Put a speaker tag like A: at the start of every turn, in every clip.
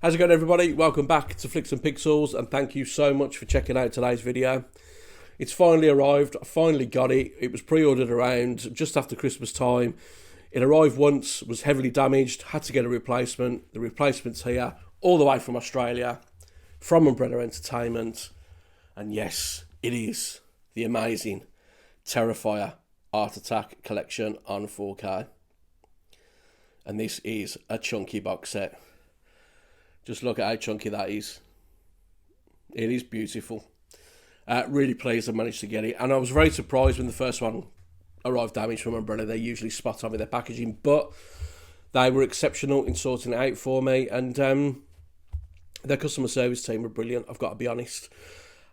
A: How's it going, everybody? Welcome back to Flicks and Pixels, and thank you so much for checking out today's video. It's finally arrived. I finally got it. It was pre-ordered around just after Christmas time. It arrived once, was heavily damaged, had to get a replacement. The replacement's here, all the way from Australia, from Umbrella Entertainment. And yes, it is the amazing Terrifier Art Attack collection on 4K. And this is a chunky box set. Just look at how chunky that is. It is beautiful. Really pleased I managed to get it. And I was very surprised when the first one arrived damaged from Umbrella. They're usually spot on with their packaging, but they were exceptional in sorting it out for me. And their customer service team were brilliant, I've got to be honest.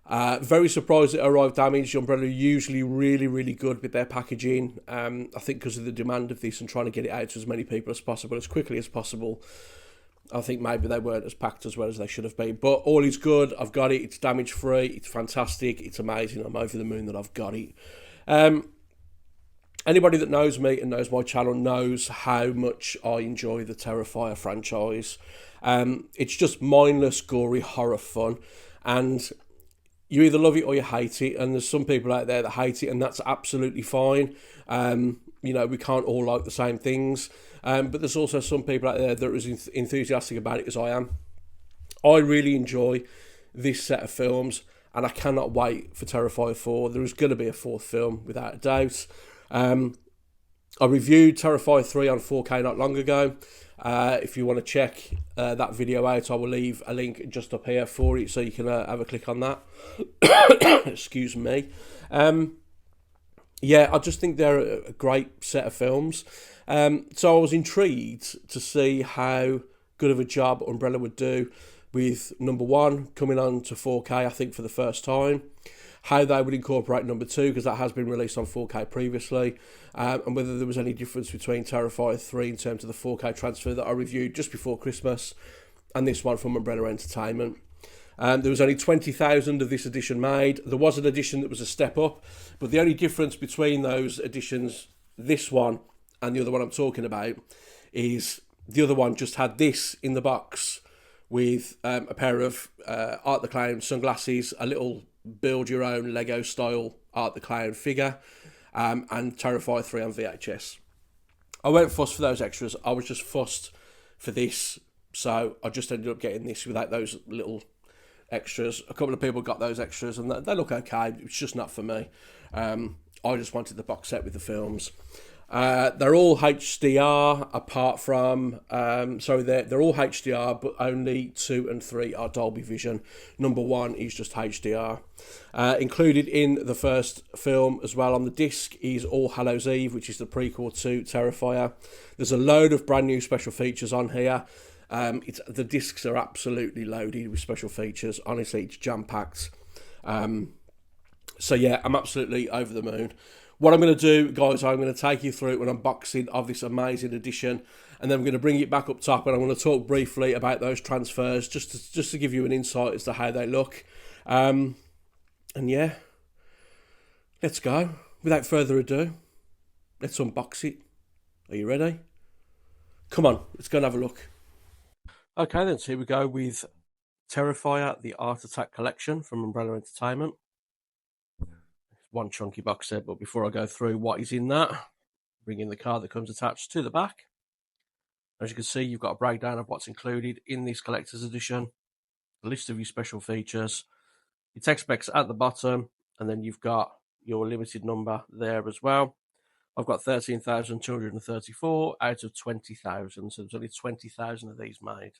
A: Very surprised it arrived damaged. Umbrella are usually really good with their packaging. I think because of the demand of this and trying to get it out to as many people as possible, as quickly as possible. I think maybe they weren't as packed as well as they should have been. But all is good. I've got it. It's damage free. It's fantastic. It's amazing. I'm over the moon that I've got it. Anybody that knows me and knows my channel knows how much I enjoy the Terrifier franchise. It's just mindless, gory horror fun. And you either love it or you hate it. And there's some people out there that hate it, and that's absolutely fine. You know, we can't all like the same things. But there's also some people out there that are as enthusiastic about it as I am. I really enjoy this set of films, and I cannot wait for Terrifier 4. There is going to be a fourth film, without a doubt. I reviewed Terrifier 3 on 4K not long ago. If you want to check that video out, I will leave a link just up here for it, so you can have a click on that. Excuse me. Yeah, I just think they're a great set of films. So I was intrigued to see how good of a job Umbrella would do with number 1 coming on to 4K, I think, for the first time. How they would incorporate number 2, because that has been released on 4K previously. And whether there was any difference between Terrifier 3 in terms of the 4K transfer that I reviewed just before Christmas and this one from Umbrella Entertainment. There was only 20,000 of this edition made. There was an edition that was a step up, but the only difference between those editions, this one and the other one I'm talking about, is the other one just had this in the box with a pair of Art the Clown sunglasses, a little build your own Lego style Art the Clown figure, and Terrifier 3 on VHS. I went fussed for those extras. I was just fussed for this, so I just ended up getting this without those little extras. A couple of people got those extras and they look okay. It's just not for me. I just wanted the box set with the films. They're all HDR apart from they're all HDR, but only 2 and 3 are Dolby Vision. Number 1 is just HDR. Included in the first film as well on the disc is All Hallows Eve, which is the prequel to Terrifier. There's a load of brand new special features on here. The discs are absolutely loaded with special features. Honestly, it's jam-packed. So yeah, I'm absolutely over the moon. What I'm going to do, guys, I'm going to take you through an unboxing of this amazing edition, and then I'm going to bring it back up top, and I'm going to talk briefly about those transfers, just to give you an insight as to how they look. And yeah, let's go. Without further ado, let's unbox it. Are you ready? Come on, let's go and have a look. Okay then, so here we go with Terrifier, the Art Attack collection from Umbrella Entertainment. One chunky box set, but before I go through what is in that, bring in the card that comes attached to the back. As you can see, you've got a breakdown of what's included in this collector's edition, a list of your special features, your text specs at the bottom, and then you've got your limited number there as well. I've got 13,234 out of 20,000, so there's only 20,000 of these made.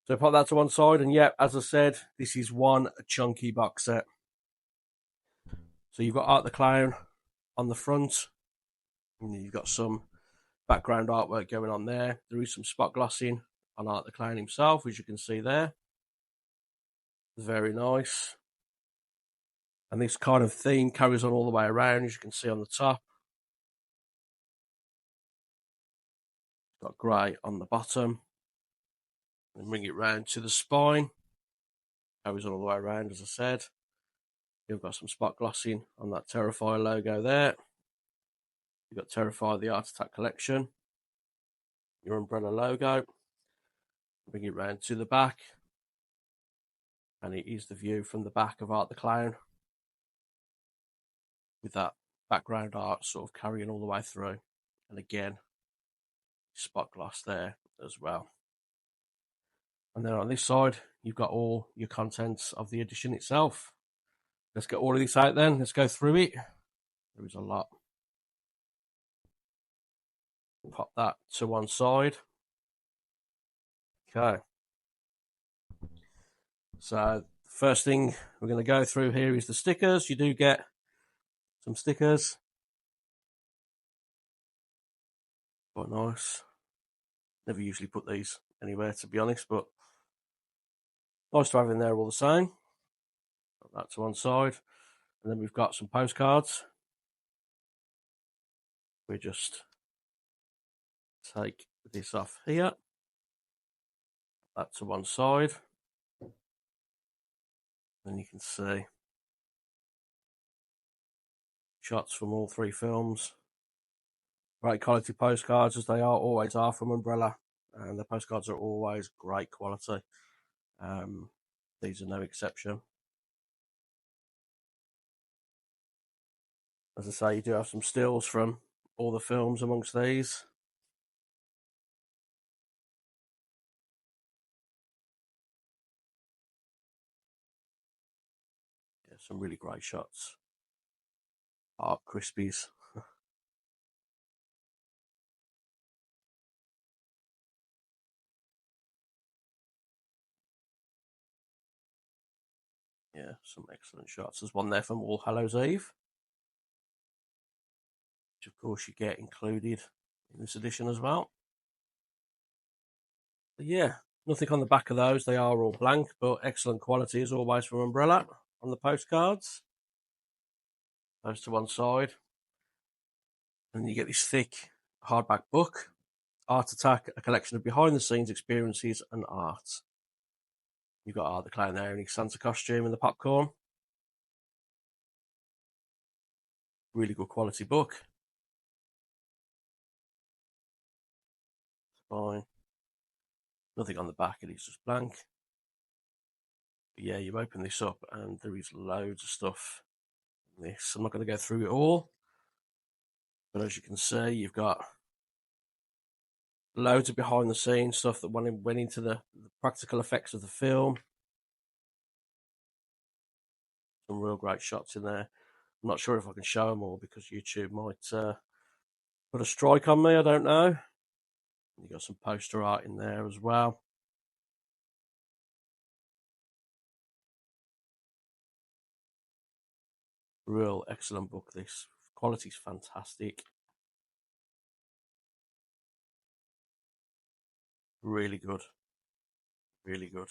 A: So put that to one side, and yeah, as I said, this is one chunky box set. So you've got Art the Clown on the front, and you've got some background artwork going on there. There is some spot glossing on Art the Clown himself, as you can see there. Very nice. And this kind of theme carries on all the way around, as you can see on the top. Got grey on the bottom. And bring it round to the spine. Carries on all the way around, as I said. You've got some spot glossing on that Terrifier logo there. You've got Terrifier, the Art Attack collection. Your Umbrella logo. Bring it round to the back, and it is the view from the back of Art the Clown, with that background art sort of carrying all the way through. And again, spot gloss there as well. And then on this side, you've got all your contents of the edition itself. Let's get all of this out then. Let's go through it. There is a lot. Pop that to one side. Okay. So the first thing we're going to go through here is the stickers. You do get some stickers. Quite nice. Never usually put these anywhere, to be honest, but nice to have in there all the same. Put that to one side. And then we've got some postcards. We just take this off here. That to one side. And you can see shots from all three films. Great quality postcards, as they always are from Umbrella, and the postcards are always great quality. These are no exception. As I say, you do have some stills from all the films amongst these. Yeah, some really great shots. Art Crispies. Yeah, some excellent shots. There's one there from All Hallows Eve, which of course you get included in this edition as well. But yeah, nothing on the back of those. They are all blank, but excellent quality as always from Umbrella on the postcards. Those to one side. And you get this thick hardback book, Art Attack, a collection of behind-the-scenes experiences and art. You've got Art the Clown there in his Santa costume and the popcorn. Really good quality book. Fine. Nothing on the back, it is just blank. But yeah, you open this up and there is loads of stuff in this. I'm not going to go through it all, but as you can see, you've got loads of behind the scenes stuff that went into the practical effects of the film. Some real great shots in there. I'm not sure if I can show them all because YouTube might put a strike on me, I don't know. You got some poster art in there as well. Real excellent book, this. Quality's fantastic. Really good. Really good.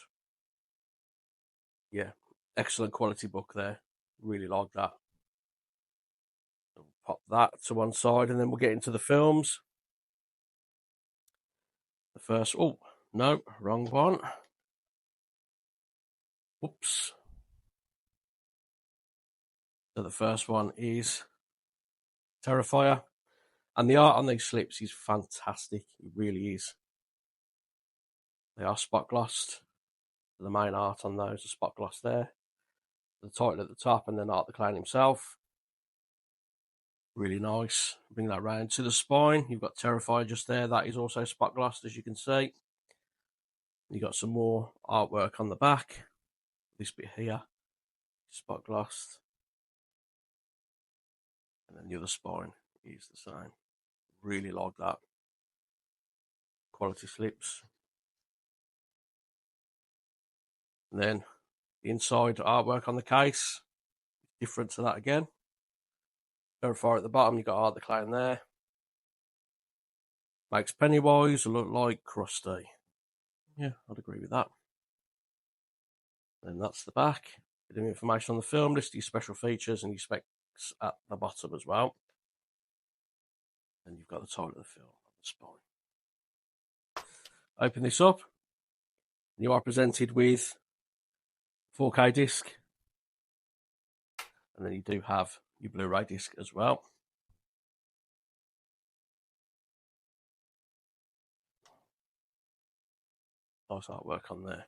A: Yeah, excellent quality book there. Really like that. So we'll pop that to one side and then we'll get into the films. The first, oh, no, wrong one. Whoops. So the first one is Terrifier. And the art on these slips is fantastic. It really is. They are spot glossed. The main art on those are spot glossed there. The title at the top and then Art the Clown himself. Really nice. Bring that round to the spine. You've got Terrifier just there. That is also spot glossed, as you can see. You've got some more artwork on the back. This bit here, spot glossed. And then the other spine is the same. Really like that. Quality slips. And then the inside artwork on the case, different to that again. Very far at the bottom, you've got Art the Clown there. Makes Pennywise look like Krusty. Yeah, I'd agree with that. And that's the back. Bit of information on the film, list your special features and your specs at the bottom as well. And you've got the title of the film on the spine. Open this up. You are presented with 4K disc. And then you do have your Blu-ray disc as well. Nice artwork on there.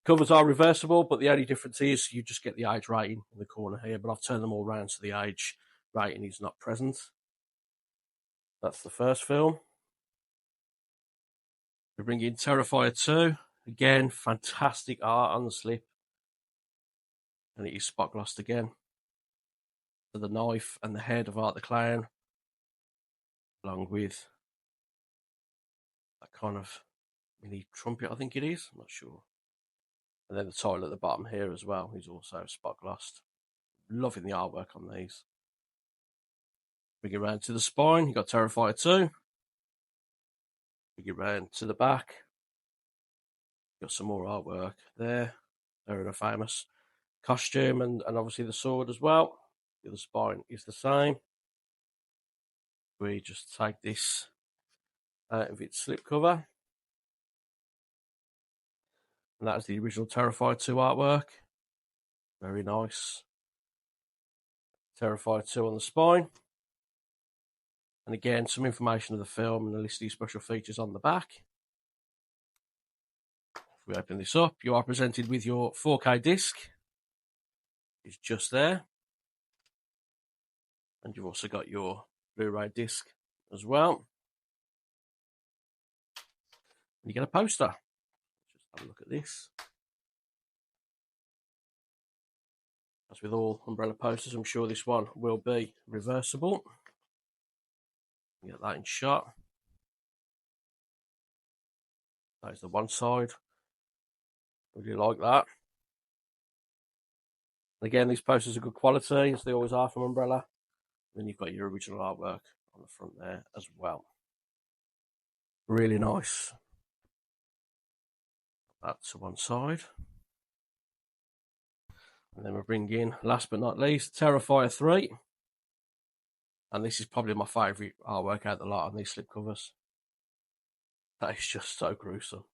A: Covers are reversible, but the only difference is you just get the age rating in the corner here, but I've turned them all around so the age rating is not present. That's the first film. We bring in Terrifier 2. Again, fantastic art on the slip. And it is spot glossed again. So the knife and the head of Art the Clown, along with that kind of mini trumpet, I think it is. I'm not sure. And then the title at the bottom here as well is also spot glossed. Loving the artwork on these. Bring it around to the spine. You've got Terrifier 2. Bring it round to the back. Got some more artwork there. They're in a famous costume and obviously the sword as well. The other spine is the same. We just take this out of its slipcover. And that is the original Terrifier 2 artwork. Very nice. Terrifier 2 on the spine. And again, some information of the film and a list of these special features on the back. If we open this up, you are presented with your 4K disc. It's just there. And you've also got your Blu-ray disc as well. And you get a poster. Just have a look at this. As with all umbrella posters, I'm sure this one will be reversible. Get that in shot. That is the one side. Really like that. Again, these posters are good quality, as they always are from Umbrella. Then you've got your original artwork on the front there as well. Really nice. That's to one side. And then we bring in, last but not least, Terrifier 3. And this is probably my favourite artwork out of the lot on these slipcovers. That is just so gruesome.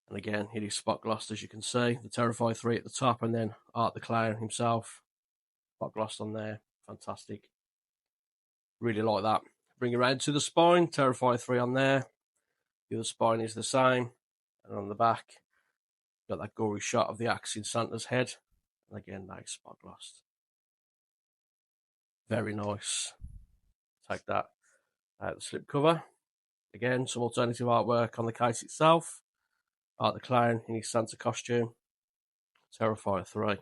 A: And again, it is spot glossed, as you can see. The Terrifier 3 at the top, and then Art the Clown himself. Spot glossed on there. Fantastic. Really like that. Bring it around to the spine. Terrifier 3 on there. The other spine is the same. And on the back, got that gory shot of the axe in Santa's head. And again, that is spot glossed. Very nice. Take that out of the slipcover. Again, some alternative artwork on the case itself. Art the Clown in his Santa costume. Terrifier 3.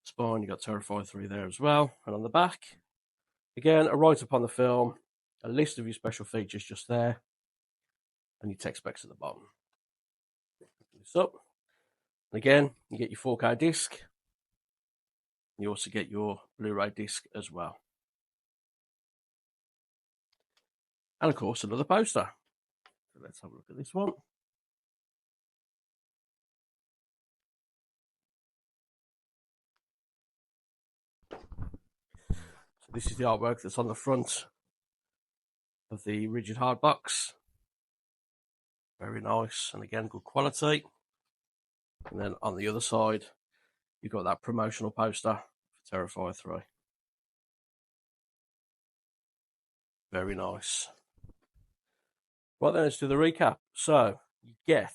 A: Spine, you got Terrifier 3 there as well. And on the back, again, a write-up on the film. A list of your special features just there. And your text specs at the bottom. Open this up. And again, you get your 4K disc. You also get your Blu-ray disc as well. And of course, another poster. So let's have a look at this one. So this is the artwork that's on the front of the rigid hard box. Very nice, and again, good quality. And then on the other side, you've got that promotional poster for Terrifier 3. Very nice. Right then, let's do the recap. So, you get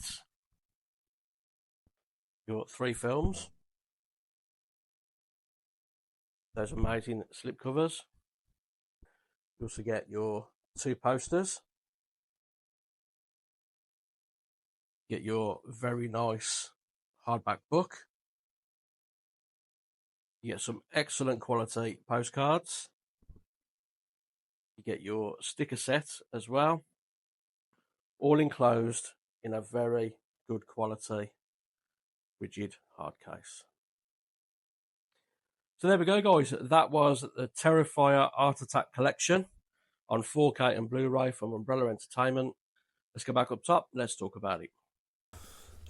A: your 3 films. Those amazing slipcovers. You also get your 2 posters. Get your very nice hardback book. You get some excellent quality postcards. You get your sticker set as well. All enclosed in a very good quality rigid hard case. So there we go, guys. That was the Terrifier Art Attack collection on 4K and Blu-ray from Umbrella Entertainment. Let's go back up top. Let's talk about it.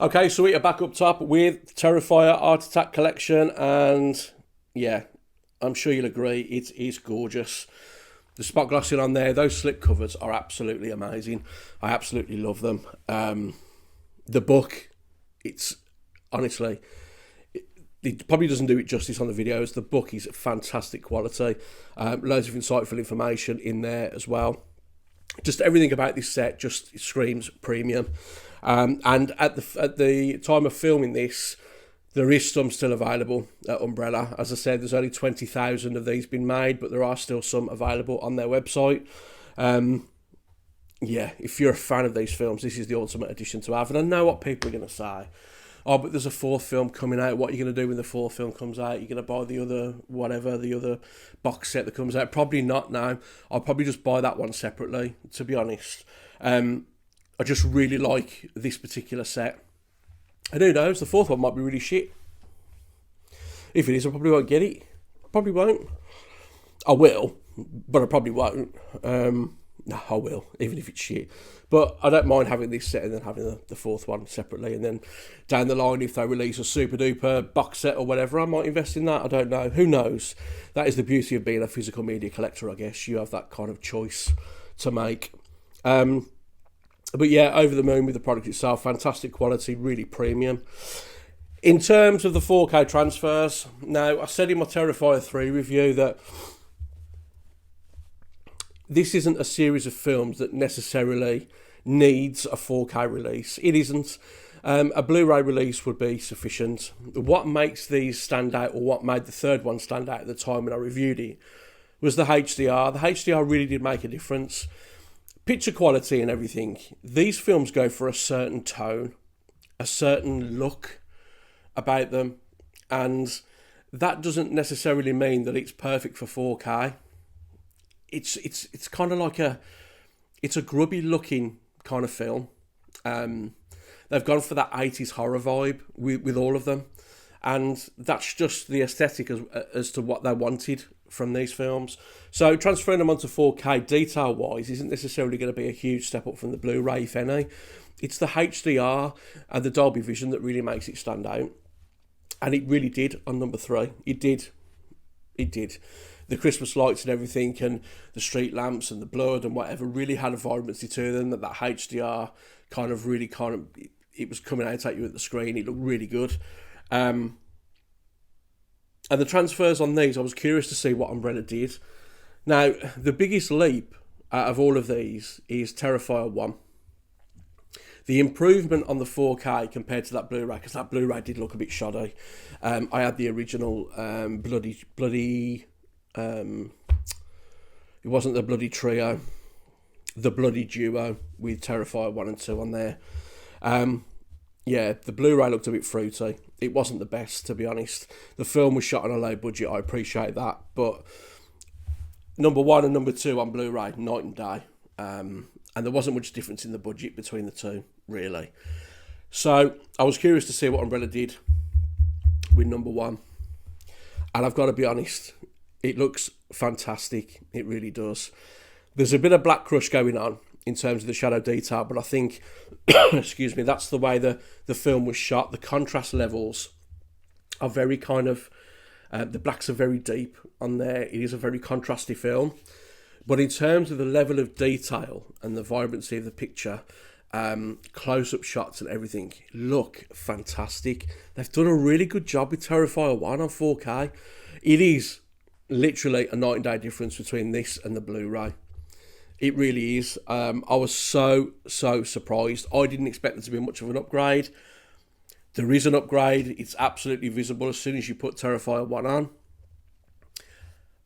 A: Okay, so we are back up top with Terrifier Art Attack collection, and yeah, I'm sure you'll agree, it is gorgeous. The spot glossing on there, those slip covers are absolutely amazing. I absolutely love them. The book, it's honestly, it probably doesn't do it justice on the videos. The book is fantastic quality. Loads of insightful information in there as well. Just everything about this set just screams premium. And at the time of filming this, there is some still available at Umbrella. As I said, there's only 20,000 of these been made, but there are still some available on their website. Yeah, if you're a fan of these films, this is the ultimate edition to have. And I know what people are going to say. Oh, but there's a fourth film coming out. What are you going to do when the fourth film comes out? You're going to buy the other box set that comes out? Probably not now. I'll probably just buy that one separately, to be honest. I just really like this particular set. And who knows, the fourth one might be really shit. If it is, I probably won't get it. I probably won't. I will, but I probably won't. No, I will, even if it's shit. But I don't mind having this set and then having the fourth one separately. And then down the line, if they release a super duper box set or whatever, I might invest in that. I don't know. Who knows? That is the beauty of being a physical media collector, I guess. You have that kind of choice to make. But yeah, over the moon with the product itself. Fantastic quality, really premium. In terms of the 4K transfers, now I said in my Terrifier 3 review that this isn't a series of films that necessarily needs a 4K release. It isn't. A Blu-ray release would be sufficient. What makes these stand out, or what made the third one stand out at the time when I reviewed it, was the HDR. The HDR really did make a difference. Picture quality and everything. These films go for a certain tone, a certain look about them, and that doesn't necessarily mean that it's perfect for 4K. It's kind of like it's a grubby looking kind of film. They've gone for that 80s horror vibe with all of them, and that's just the aesthetic as to what they wanted from these films. So transferring them onto 4K detail wise isn't necessarily going to be a huge step up from the Blu-ray, if any. It's the HDR and the Dolby Vision that really makes it stand out, and it really did on number 3. It did. The Christmas lights and everything, and the street lamps and the blood and whatever really had a vibrancy to them. That HDR it was coming out at you at the screen. It looked really good. And the transfers on these, I was curious to see what Umbrella did. Now, the biggest leap out of all of these is Terrifier 1. The improvement on the 4K compared to that Blu-ray, because that Blu-ray did look a bit shoddy. I had the original bloody. It wasn't the bloody trio, the bloody duo with Terrifier 1 and 2 on there. Yeah, the Blu-ray looked a bit fruity. It wasn't the best, to be honest. The film was shot on a low budget, I appreciate that, but number 1 and number 2 on Blu-ray, night and day. And there wasn't much difference in the budget between the two, really. So I was curious to see what Umbrella did with number 1. And I've got to be honest, it looks fantastic. It really does. There's a bit of black crush going on in terms of the shadow detail, but I think, excuse me, that's the way the film was shot. The contrast levels are very kind of, the blacks are very deep on there. It is a very contrasty film. But in terms of the level of detail and the vibrancy of the picture, close-up shots and everything look fantastic. They've done a really good job with Terrifier 1 on 4K. It is literally a night and day difference between this and the Blu-ray. It really is. I was so surprised. I didn't expect there to be much of an upgrade. There is an upgrade. It's absolutely visible as soon as you put Terrifier 1 on.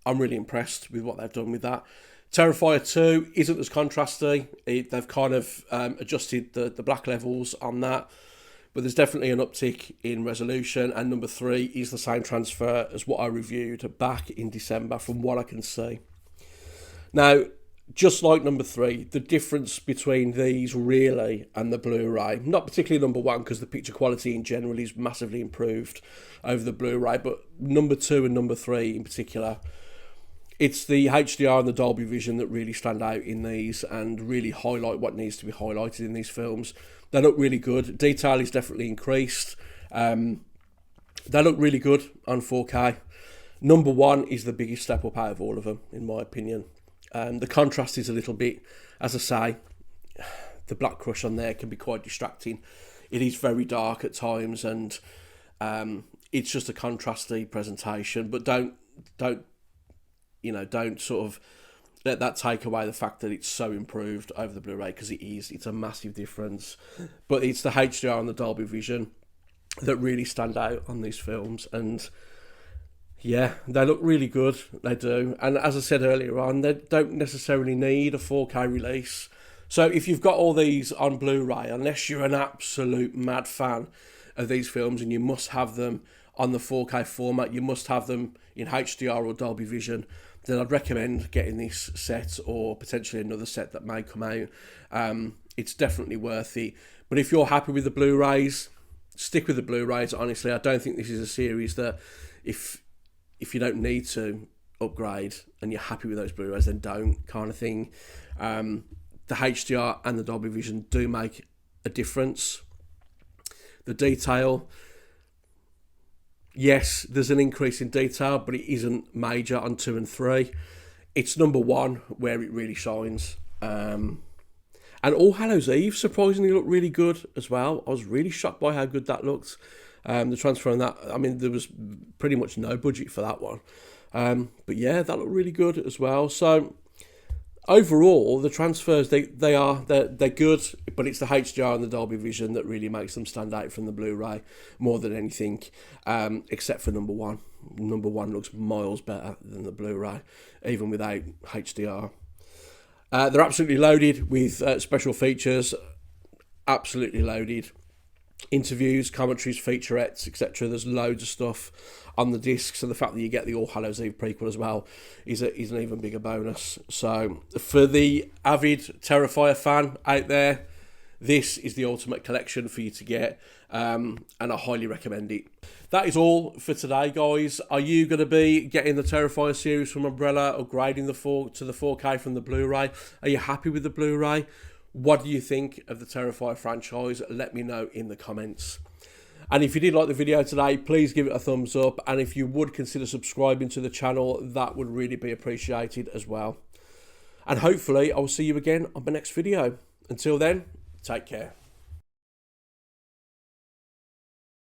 A: I'm really impressed with what they've done with that. Terrifier 2 isn't as contrasty. They've kind of adjusted the black levels on that. But there's definitely an uptick in resolution. And number 3 is the same transfer as what I reviewed back in December, from what I can see. Now, just like number 3, the difference between these really and the Blu-ray, not particularly number 1 because the picture quality in general is massively improved over the Blu-ray, but number 2 and number 3 in particular, it's the HDR and the Dolby Vision that really stand out in these and really highlight what needs to be highlighted in these films. They look really good. Detail is definitely increased. They look really good on 4K. Number 1 is the biggest step up out of all of them, in my opinion. The contrast is a little bit, as I say, the black crush on there can be quite distracting. It is very dark at times, and it's just a contrasty presentation. But don't sort of let that take away the fact that it's so improved over the Blu-ray, because it is. It's a massive difference. But it's the HDR and the Dolby Vision that really stand out on these films. And yeah, they look really good. They do. And as I said earlier on, they don't necessarily need a 4K release. So if you've got all these on Blu-ray, unless you're an absolute mad fan of these films and you must have them on the 4K format, you must have them in HDR or Dolby Vision, then I'd recommend getting this set or potentially another set that may come out. It's definitely worth it. But if you're happy with the Blu-rays, stick with the Blu-rays. Honestly, I don't think this is a series that if you don't need to upgrade and you're happy with those Blu-rays, then don't, kind of thing. The HDR and the Dolby Vision do make a difference. The detail, yes, there's an increase in detail, but it isn't major on 2 and 3. It's number 1 where it really shines. And All Hallows Eve surprisingly looked really good as well. I was really shocked by how good that looked. The transfer on that, I mean, there was pretty much no budget for that one. But yeah, that looked really good as well. So overall, the transfers, they're good, but it's the HDR and the Dolby Vision that really makes them stand out from the Blu-ray more than anything, except for number 1. Number 1 looks miles better than the Blu-ray, even without HDR. They're absolutely loaded with special features, absolutely loaded. Interviews, commentaries, featurettes, etc. There's loads of stuff on the discs, and the fact that you get the All Hallows Eve prequel as well is an even bigger bonus. So for the avid Terrifier fan out there, this is the ultimate collection for you to get, and I highly recommend it. That is all for today, guys. Are you going to be getting the Terrifier series from Umbrella, upgrading to the 4K from the Blu-ray? Are you happy with the Blu-ray? What do you think of the Terrifier franchise? Let me know in the comments. And if you did like the video today, please give it a thumbs up. And if you would consider subscribing to the channel, that would really be appreciated as well. And hopefully I will see you again on the next video. Until then, take care.